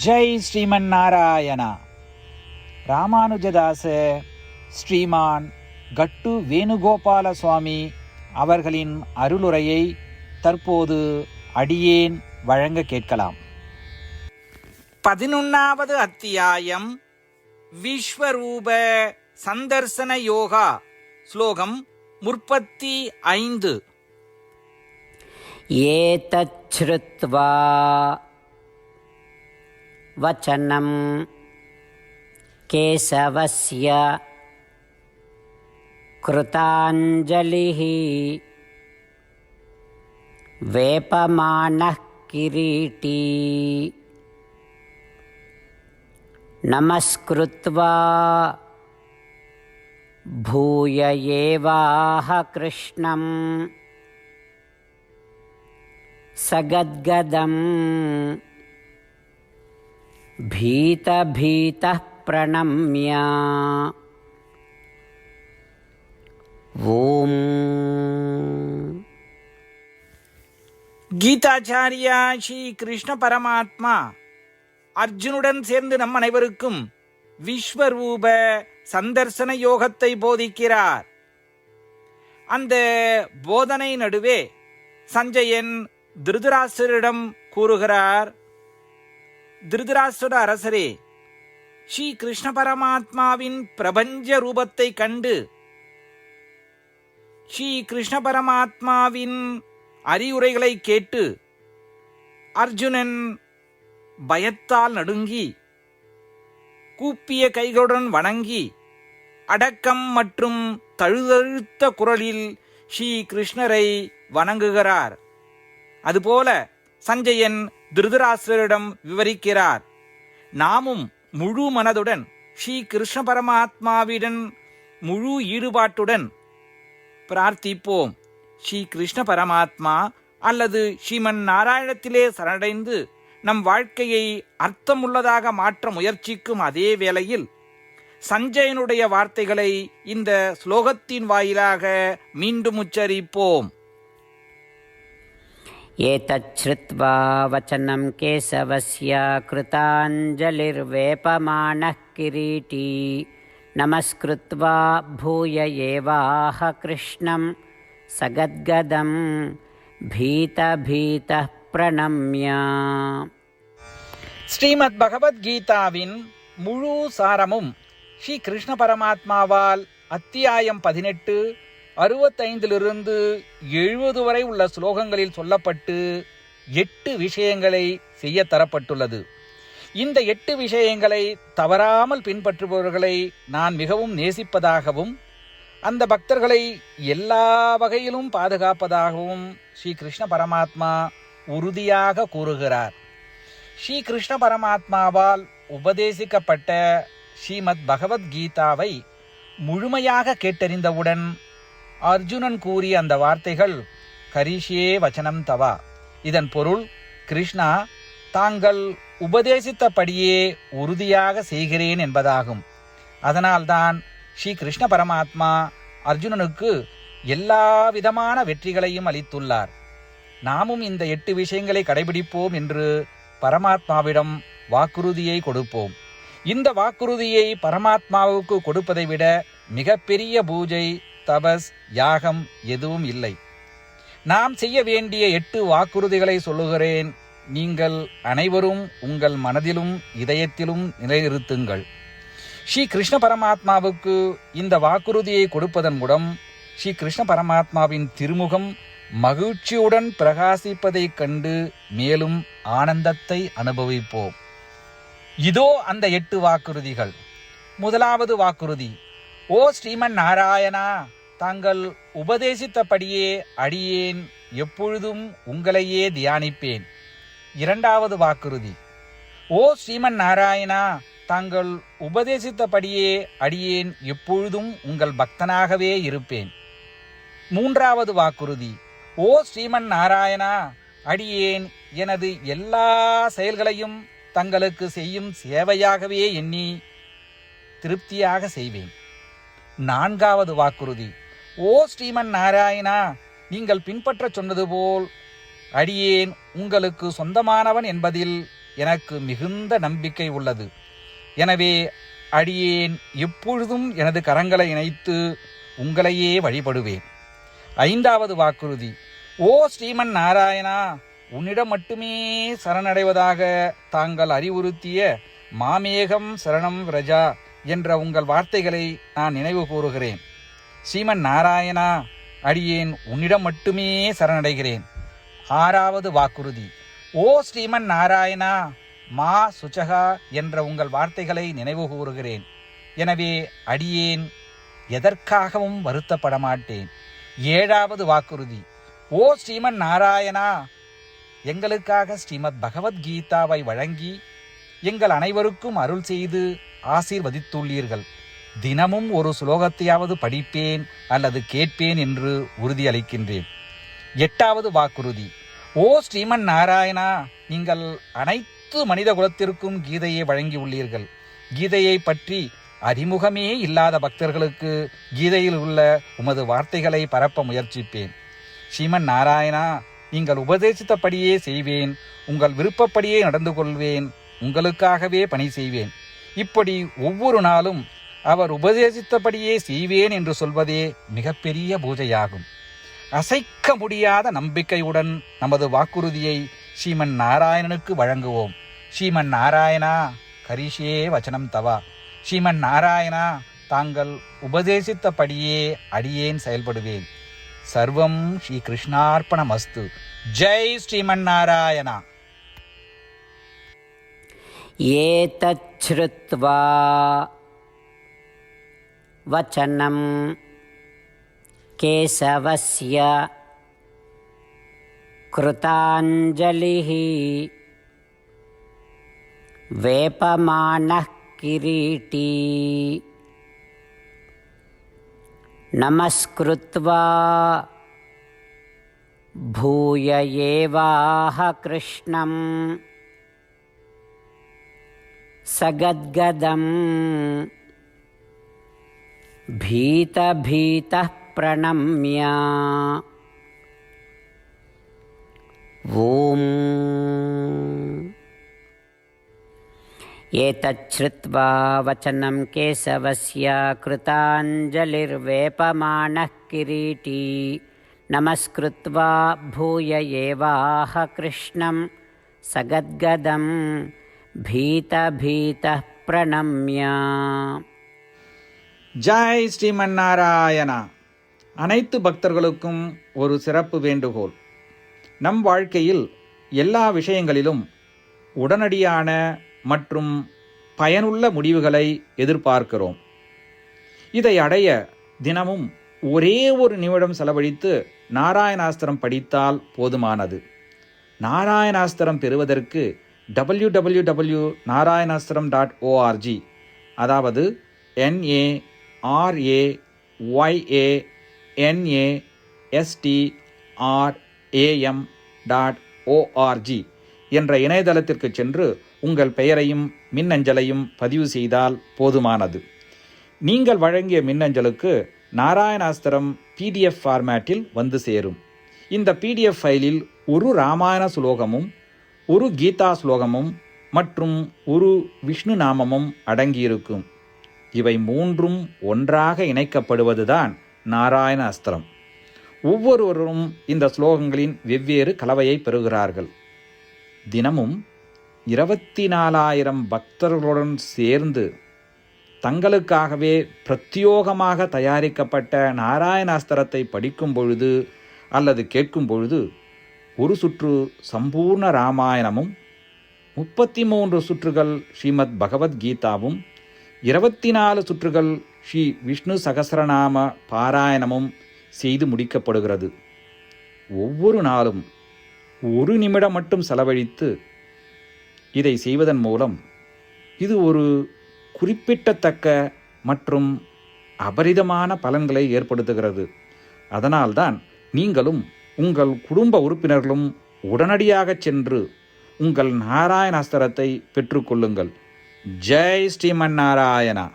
ஜெய் ஸ்ரீமன் நாராயணா. ராமானுஜதாச ஸ்ரீமான் கட்டு வேணுகோபால சுவாமி அவர்களின் அருளுரையை தற்போது அடியேன் வழங்க கேட்கலாம். 11வது அத்தியாயம் விஸ்வரூப சந்தர்சன யோகா. ஸ்லோகம் 35. ஏதச்ச்ருத்வா வசனம் கேசவஸ்ய கிருதாஞ்சலிः வேபமானः கிரீட்டி நமஸ்கிருத்வா பூய ஏவாஹ கிருஷ்ணம் சகத்கதம் பீதபீதः பிரணம்ய ஓம். கீதாச்சாரியா ஸ்ரீ கிருஷ்ண பரமாத்மா அர்ஜுனுடன் சேர்ந்து நம் அனைவருக்கும் விஸ்வரூப சந்தர்சன யோகத்தை போதிக்கிறார். அந்த போதனை நடுவே சஞ்சயன் திருதராஷ்டிரரிடம் கூறுகிறார், திருதராஷ்டிர அரசரே, ஸ்ரீ கிருஷ்ண பரமாத்மாவின் பிரபஞ்ச ரூபத்தை கண்டு ஸ்ரீ கிருஷ்ண பரமாத்மாவின் அறிவுரைகளை கேட்டு அர்ஜுனன் பயத்தால் நடுங்கி கூப்பிய கைகளுடன் வணங்கி அடக்கம் மற்றும் தழுதழுத்த குரலில் ஸ்ரீ கிருஷ்ணரை வணங்குகிறார். அதுபோல சஞ்சயன் திருதராஷ்டிரரிடம் விவரிக்கிறார். நாமும் முழு மனதுடன் ஸ்ரீ கிருஷ்ண பரமாத்மாவிடன் முழு ஈடுபாட்டுடன் பிரார்த்திப்போம். ஸ்ரீ கிருஷ்ண பரமாத்மா அல்லது ஸ்ரீமன் நாராயணத்திலே சரணடைந்து நம் வாழ்க்கையை அர்த்தமுள்ளதாக மாற்ற முயற்சிக்கும் அதே வேளையில் சஞ்சயனுடைய வார்த்தைகளை இந்த ஸ்லோகத்தின் வாயிலாக மீண்டும் உச்சரிப்போம். ஏதச்ச்ருத்வா வசனம் கேசவஸ்ய கிருதாஞ்சலிர்வேபமானः கிரீட்டி நமஸ்கிருத்வா பூய ஏவாஹ கிருஷ்ணம் சகத்கதம் பீதபீதः பிரணம்ய. ஸ்ரீமத் பகவத்கீதாவின் முழு சாரமும் ஸ்ரீ கிருஷ்ண பரமாத்மாவால் அத்தியாயம் 18 65 70 வரை உள்ள ஸ்லோகங்களில் சொல்லப்பட்டு 8 விஷயங்களை செய்ய தரப்பட்டுள்ளது. இந்த 8 விஷயங்களை தவறாமல் பின்பற்றுபவர்களை நான் மிகவும் நேசிப்பதாகவும் அந்த பக்தர்களை எல்லா வகையிலும் பாதுகாப்பதாகவும் ஸ்ரீ கிருஷ்ண பரமாத்மா உறுதியாக கூறுகிறார். ஸ்ரீ கிருஷ்ண பரமாத்மாவால் உபதேசிக்கப்பட்ட ஸ்ரீமத் பகவத்கீதாவை முழுமையாக கேட்டறிந்தவுடன் அர்ஜுனன் கூறிய அந்த வார்த்தைகள் கரிஷ்யே வசனம் தவா. இதன் பொருள், கிருஷ்ணா, தாங்கள் உபதேசித்தபடியே உறுதியாக செய்கிறேன் என்பதாகும். அதனால்தான் ஸ்ரீ கிருஷ்ண பரமாத்மா அர்ஜுனனுக்கு எல்லா விதமான வெற்றிகளையும் அளித்துள்ளார். நாமும் இந்த 8 விஷயங்களை கடைபிடிப்போம் என்று பரமாத்மாவிடம் வாக்குறுதியை கொடுப்போம். இந்த வாக்குறுதியை பரமாத்மாவுக்கு கொடுப்பதை விட மிகப்பெரிய பூஜை, தபஸ், யாகம் எதுவும் இல்லை. நாம் செய்ய வேண்டிய 8 வாக்குறுதிகளை சொல்லுகிறேன். நீங்கள் அனைவரும் உங்கள் மனதிலும் இதயத்திலும் நிலைநிறுத்துங்கள். ஸ்ரீ கிருஷ்ண பரமாத்மாவுக்கு இந்த வாக்குறுதியை கொடுப்பதன் மூலம் ஸ்ரீ கிருஷ்ண பரமாத்மாவின் திருமுகம் மகிழ்ச்சியுடன் பிரகாசிப்பதைக் கண்டு மேலும் ஆனந்தத்தை அனுபவிப்போம். இதோ அந்த 8 வாக்குறுதிகள். முதலாவது வாக்குறுதி, ஓ ஸ்ரீமன் நாராயணா, தாங்கள் உபதேசித்தபடியே அடியேன் எப்பொழுதும் உங்களையே தியானிப்பேன். இரண்டாவது வாக்குறுதி, ஓ ஸ்ரீமன் நாராயணா, தாங்கள் உபதேசித்தபடியே அடியேன் எப்பொழுதும் உங்கள் பக்தனாகவே இருப்பேன். மூன்றாவது வாக்குறுதி, ஓ ஸ்ரீமன் நாராயணா, அடியேன் எனது எல்லா செயல்களையும் தங்களுக்கு செய்யும் சேவையாகவே எண்ணி திருப்தியாக செய்வேன். நான்காவது வாக்குறுதி, ஓ ஸ்ரீமன் நாராயணா, நீங்கள் பின்பற்ற சொன்னது போல் அடியேன் உங்களுக்கு சொந்தமானவன் என்பதில் எனக்கு மிகுந்த நம்பிக்கை உள்ளது. எனவே அடியேன் எப்பொழுதும் எனது கரங்களை இணைத்து உங்களையே வழிபடுவேன். 5வது வாக்குறுதி. ஓ ஸ்ரீமன் நாராயணா, உன்னிடம் மட்டுமே சரணடைவதாக தாங்கள் அறிவுறுத்திய மாமேகம் சரணம் விரஜா என்ற உங்கள் வார்த்தைகளை நான் நினைவு கூறுகிறேன். ஸ்ரீமன் நாராயணா, அடியேன் உன்னிடம் மட்டுமே சரணடைகிறேன். 6வது வாக்குறுதி. ஓ ஸ்ரீமன் நாராயணா, மா சுச்சகா என்ற உங்கள் வார்த்தைகளை நினைவு கூறுகிறேன். எனவே அடியேன் எதற்காகவும் வருத்தப்பட மாட்டேன். 7வது வாக்குறுதி. ஓ ஸ்ரீமன் நாராயணா, எங்களுக்காக ஸ்ரீமத் பகவத்கீதாவை வழங்கி எங்கள் அனைவருக்கும் அருள் செய்து ஆசீர்வதித்துள்ளீர்கள். தினமும் ஒரு சுலோகத்தையாவது படிப்பேன் அல்லது கேட்பேன் என்று உறுதியளிக்கின்றேன். 8வது வாக்குறுதி. ஓ ஸ்ரீமன் நாராயணா, நீங்கள் அனைத்து மனித குலத்திற்கும் கீதையை வழங்கியுள்ளீர்கள். கீதையை பற்றி அறிமுகமே இல்லாத பக்தர்களுக்கு கீதையில் உள்ள உமது வார்த்தைகளை பரப்ப முயற்சிப்பேன். ஸ்ரீமன் நாராயணா, நீங்கள் உபதேசித்தபடியே செய்வேன். உங்கள் விருப்பப்படியே நடந்து கொள்வேன். உங்களுக்காகவே பணி செய்வேன். இப்படி ஒவ்வொரு நாளும் அவர் உபதேசித்தபடியே செய்வேன் என்று சொல்வதே மிகப்பெரிய பூஜையாகும். அசைக்க முடியாத நம்பிக்கையுடன் நமது வாக்குறுதியை ஸ்ரீமன் நாராயணனுக்கு வழங்குவோம். ஸ்ரீமன் நாராயணா, கரிஷே வச்சனம் தவா. ஸ்ரீமன் நாராயணா, தாங்கள் உபதேசித்தபடியே அடியேன் செயல்படுவேன். சர்வம் ஸ்ரீ கிருஷ்ணார்ப்பணமஸ்து. ஜெய் ஸ்ரீமன் நாராயணா. ஏதச்ச்ருத்வா வசனம் கேசவஸ்ய கிருதாஞ்சலிः வேபமானः கிரீட்டி நமஸ்கிருத்வா பூய ஏவாஹ கிருஷ்ணம் சகத்கதம் பீதபீதः பிரணம்ய ஓம். ஏதச்ச்ருத்வா வசனம் கேசவஸ்ய கிருதாஞ்சலிர்வேபமானः கிரீட்டி நமஸ்கிருத்வா பூய ஏவாஹ கிருஷ்ணம் சகத்கதம் பீதபீதः பிரணம்ய. ஜெய் ஸ்ரீமன் நாராயணா. அனைத்து பக்தர்களுக்கும் ஒரு சிறப்பு வேண்டுகோள். நம் வாழ்க்கையில் எல்லா விஷயங்களிலும் உடனடியான மற்றும் பயனுள்ள முடிவுகளை எதிர்பார்க்கிறோம். இதை அடைய தினமும் ஒரே ஒரு நிமிடம் செலவழித்து நாராயணாஸ்திரம் படித்தால் போதுமானது. நாராயணாஸ்திரம் பெறுவதற்கு www.narayanaastram.org, அதாவது NARAYANASTRAM.org என்ற இணையதளத்திற்கு சென்று உங்கள் பெயரையும் மின்னஞ்சலையும் பதிவு செய்தால் போதுமானது. நீங்கள் வழங்கிய மின்னஞ்சலுக்கு நாராயணாஸ்திரம் PDF ஃபார்மேட்டில் வந்து சேரும். இந்த PDF ஃபைலில் ஒரு ராமாயண சுலோகமும் ஒரு கீதா ஸ்லோகமும் மற்றும் ஒரு விஷ்ணு நாமமும் அடங்கியிருக்கும். இவை மூன்றும் ஒன்றாக இணைக்கப்படுவதுதான் நாராயண அஸ்திரம். ஒவ்வொருவரும் இந்த ஸ்லோகங்களின் வெவ்வேறு கலவையை பெறுகிறார்கள். தினமும் 24,000 பக்தர்களுடன் சேர்ந்து தங்களுக்காகவே பிரத்யோகமாக தயாரிக்கப்பட்ட நாராயணாஸ்திரத்தை படிக்கும் பொழுது அல்லது கேட்கும் பொழுது ஒரு சுற்று சம்பூர்ண ராமாயணமும் 33 சுற்றுகள் ஸ்ரீமத் பகவத்கீதாவும் 24 சுற்றுகள் ஸ்ரீ விஷ்ணு சகஸ்ரநாம பாராயணமும் செய்து முடிக்கப்படுகிறது. ஒவ்வொரு நாளும் ஒரு நிமிடம் மட்டும் செலவழித்து இதை செய்வதன் மூலம் இது ஒரு குறிப்பிடத்தக்க மற்றும் அபரிதமான பலன்களை ஏற்படுத்துகிறது. அதனால்தான் நீங்களும் உங்கள் குடும்ப உறுப்பினர்களும் உடனடியாக சென்று உங்கள் நாராயணாஸ்திரத்தை பெற்றுக்கொள்ளுங்கள். ஜெய் ஸ்ரீமன் நாராயணா.